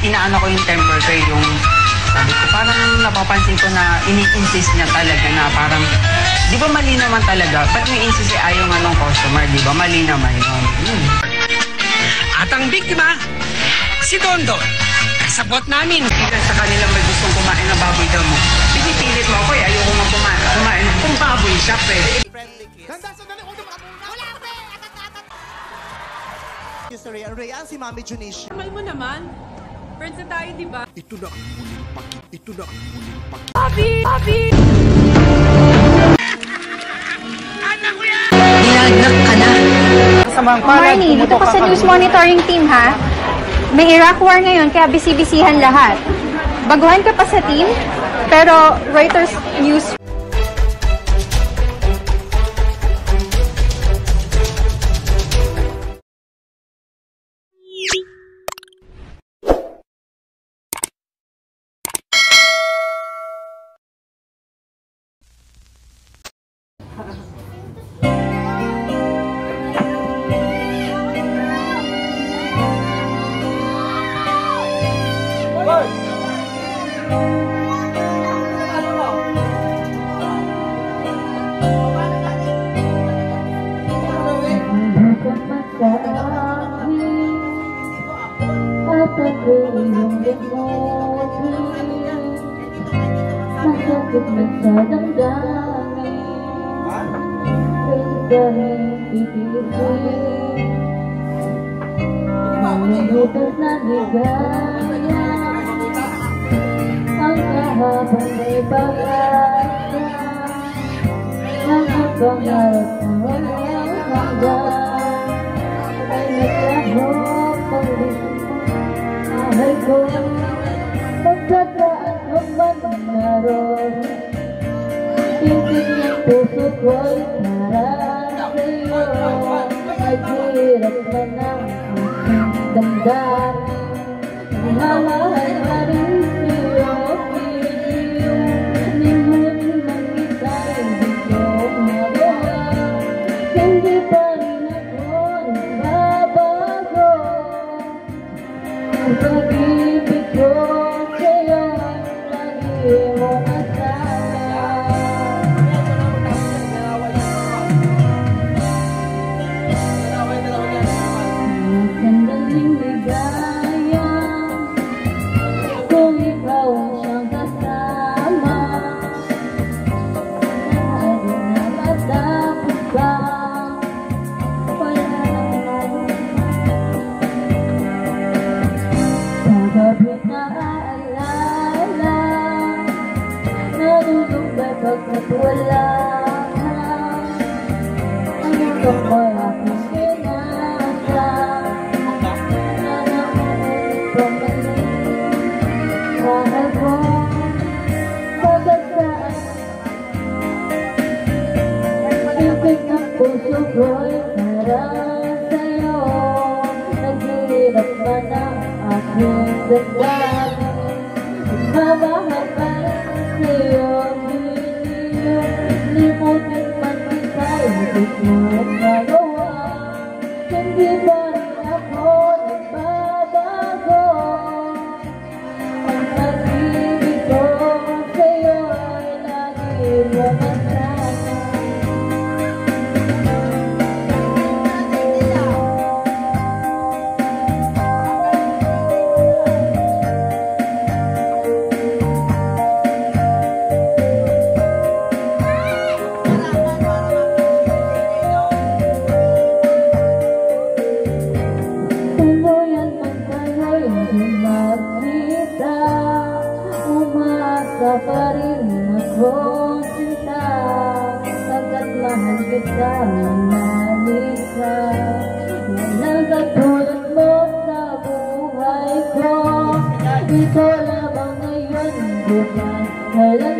inaano ko yung temper ko, yung sabi ko, parang napapansin ko na ini-insist niya talaga na parang, di ba mali naman talaga? Ba't may insist ayaw nga ng customer, di ba? Mali naman yun. At ang biktima, si Dondon. Kasabot namin. Sa kanila may gustong kumain ng baboy daw mo. Pinipilit mo ako ayoko nga kumain. Kung baboy shop Ganda, sandali, huwag yung makabunan. Wala, pre! Yung si Rayan. Rayan, si Mami Junicia. Mahal mo naman. Friends na tayo, di ba? Ito na ang muling pakit. Ito na ang muling pakit. Papi! Papi! Anak ko yan! Dinagnak ka na. Marnie, dito ka sa news monitoring team, ha? May Iraq war ngayon, kaya bisi-bisihan lahat. Baguhan ka pa sa team, pero Reuters News. Masakit na sa damdamin, dahil titigil malutas na ligaya. Ang kahabang may pag-asa, mga pangarap na walang hanggan, ay naglahok pag-isip ahay ko. Pagkataan naman naroon, titig ng puso ko'y para sa'yo. Naghirap na ng aking damdamin, mamahal pa rin sa'yo. Nimunin man kita'y di ko magawa, hindi pa rin ako nagbabago. Ang pag-ibig ko pagkat wala ka, ang ito ko'y aking pinasa, na nakulit mahal ko, pagkasaan titig ng puso ko'y para sa'yo. Naghirap man ang aking damdamin, mamahal pa rin sa'yo. Limutin man kita'y hindi ko magawa, hindi pa rin ako nagbabago. Ang pag-ibig ko sa'yo'y lagi mo kasama. Pa rin ako sinta, pagkat mahal kita, manalig ka. Walang katulad mo sa buhay ko, ito lamang ngayon, bukas, kailan